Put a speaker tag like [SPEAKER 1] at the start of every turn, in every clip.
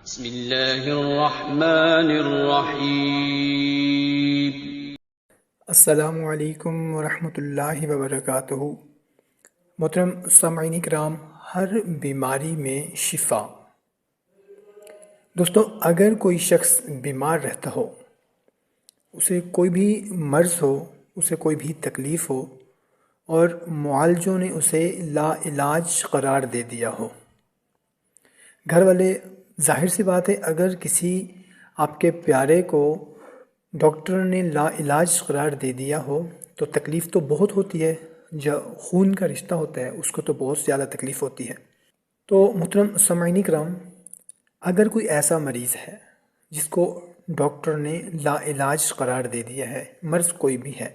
[SPEAKER 1] بسم اللہ الرحمن الرحیم۔
[SPEAKER 2] السلام علیکم ورحمۃ اللہ وبرکاتہ۔ محترم سامعین کرام، ہر بیماری میں شفا۔ دوستو، اگر کوئی شخص بیمار رہتا ہو، اسے کوئی بھی مرض ہو، اسے کوئی بھی تکلیف ہو اور معالجوں نے اسے لا علاج قرار دے دیا ہو، گھر والے، ظاہر سی بات ہے اگر کسی آپ کے پیارے کو ڈاکٹر نے لا علاج قرار دے دیا ہو تو تکلیف تو بہت ہوتی ہے، جو خون کا رشتہ ہوتا ہے اس کو تو بہت زیادہ تکلیف ہوتی ہے۔ تو محترم سامعین کرام، اگر کوئی ایسا مریض ہے جس کو ڈاکٹر نے لا علاج قرار دے دیا ہے، مرض کوئی بھی ہے،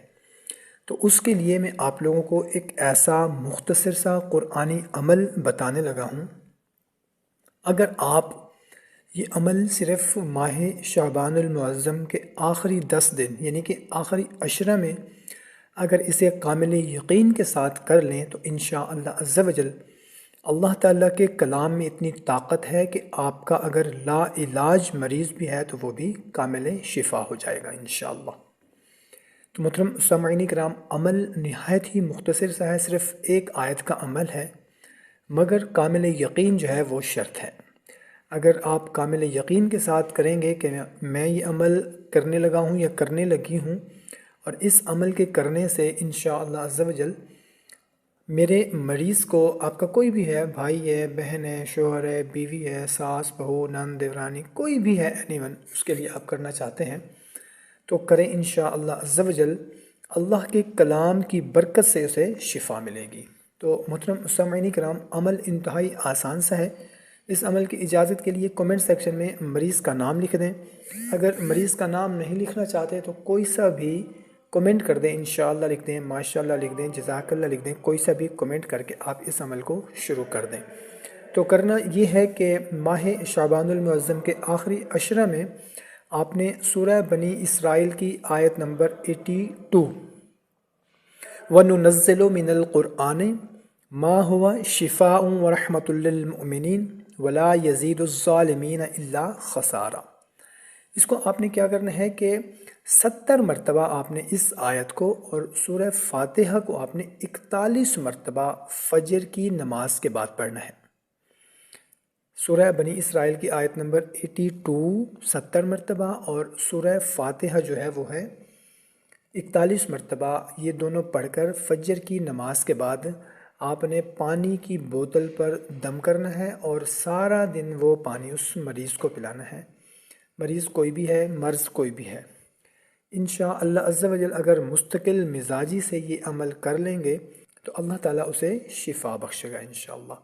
[SPEAKER 2] تو اس کے لیے میں آپ لوگوں کو ایک ایسا مختصر سا قرآنی عمل بتانے لگا ہوں۔ اگر آپ یہ عمل صرف ماہ شعبان المعظم کے آخری 10 دن یعنی کہ آخری عشرہ میں اگر اسے کامل یقین کے ساتھ کر لیں تو انشاءاللہ عز و جل اللہ تعالیٰ کے کلام میں اتنی طاقت ہے کہ آپ کا اگر لا علاج مریض بھی ہے تو وہ بھی کامل شفا ہو جائے گا انشاءاللہ۔ تو محترم سامعین کرام، عمل نہایت ہی مختصر سا ہے، صرف ایک آیت کا عمل ہے، مگر کامل یقین جو ہے وہ شرط ہے۔ اگر آپ کامل یقین کے ساتھ کریں گے کہ میں یہ عمل کرنے لگا ہوں یا کرنے لگی ہوں، اور اس عمل کے کرنے سے انشاءاللہ عز و جل میرے مریض کو، آپ کا کوئی بھی ہے، بھائی ہے، بہن ہے، شوہر ہے، بیوی ہے، ساس، بہو، نند، دیورانی، کوئی بھی ہے، اینی ون، اس کے لیے آپ کرنا چاہتے ہیں تو کریں انشاءاللہ عز و جل، اللہ کے کلام کی برکت سے اسے شفا ملے گی۔ تو محترم سامعین کرام، عمل انتہائی آسان سا ہے۔ اس عمل کی اجازت کے لیے کمنٹ سیکشن میں مریض کا نام لکھ دیں۔ اگر مریض کا نام نہیں لکھنا چاہتے تو کوئی سا بھی کمنٹ کر دیں، انشاءاللہ لکھ دیں، ماشاءاللہ لکھ دیں، جزاک اللہ لکھ دیں، کوئی سا بھی کمنٹ کر کے آپ اس عمل کو شروع کر دیں۔ تو کرنا یہ ہے کہ ماہ شعبان المعظم کے آخری عشرہ میں آپ نے سورہ بنی اسرائیل کی آیت نمبر 82 وَنُنَزِّلُ مِنَ الْقُرْآنِ مَا هُوَ شِفَاءٌ وَرَحْمَةٌ لِّلْمُؤْمِنِينَ وَلَا يَزِيدُ الظَّالِمِينَ إِلَّا خَسَارًا۔ اس کو آپ نے کیا کرنا ہے کہ 70 مرتبہ آپ نے اس آیت کو اور سورہ فاتحہ کو آپ نے 41 مرتبہ فجر کی نماز کے بعد پڑھنا ہے۔ سورہ بنی اسرائیل کی آیت نمبر 82 70 مرتبہ اور سورہ فاتحہ جو ہے وہ ہے 41 مرتبہ، یہ دونوں پڑھ کر فجر کی نماز کے بعد آپ نے پانی کی بوتل پر دم کرنا ہے اور سارا دن وہ پانی اس مریض کو پلانا ہے، مریض کوئی بھی ہے، مرض کوئی بھی ہے۔ انشاءاللہ عز و جل اگر مستقل مزاجی سے یہ عمل کر لیں گے تو اللہ تعالیٰ اسے شفا بخشے گا انشاءاللہ۔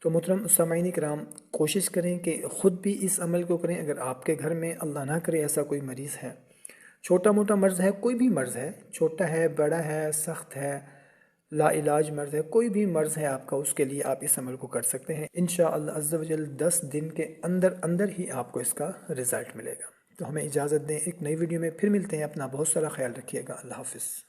[SPEAKER 2] تو محترم سامعین کرام، کوشش کریں کہ خود بھی اس عمل کو کریں۔ اگر آپ کے گھر میں اللہ نہ کرے ایسا کوئی مریض ہے، چھوٹا موٹا مرض ہے، کوئی بھی مرض ہے، چھوٹا ہے، بڑا ہے، سخت ہے، لا علاج مرض ہے، کوئی بھی مرض ہے آپ کا، اس کے لیے آپ اس عمل کو کر سکتے ہیں انشاءاللہ عز و جل 10 دن کے اندر اندر ہی آپ کو اس کا رزلٹ ملے گا۔ تو ہمیں اجازت دیں، ایک نئی ویڈیو میں پھر ملتے ہیں، اپنا بہت سارا خیال رکھیے گا، اللہ حافظ۔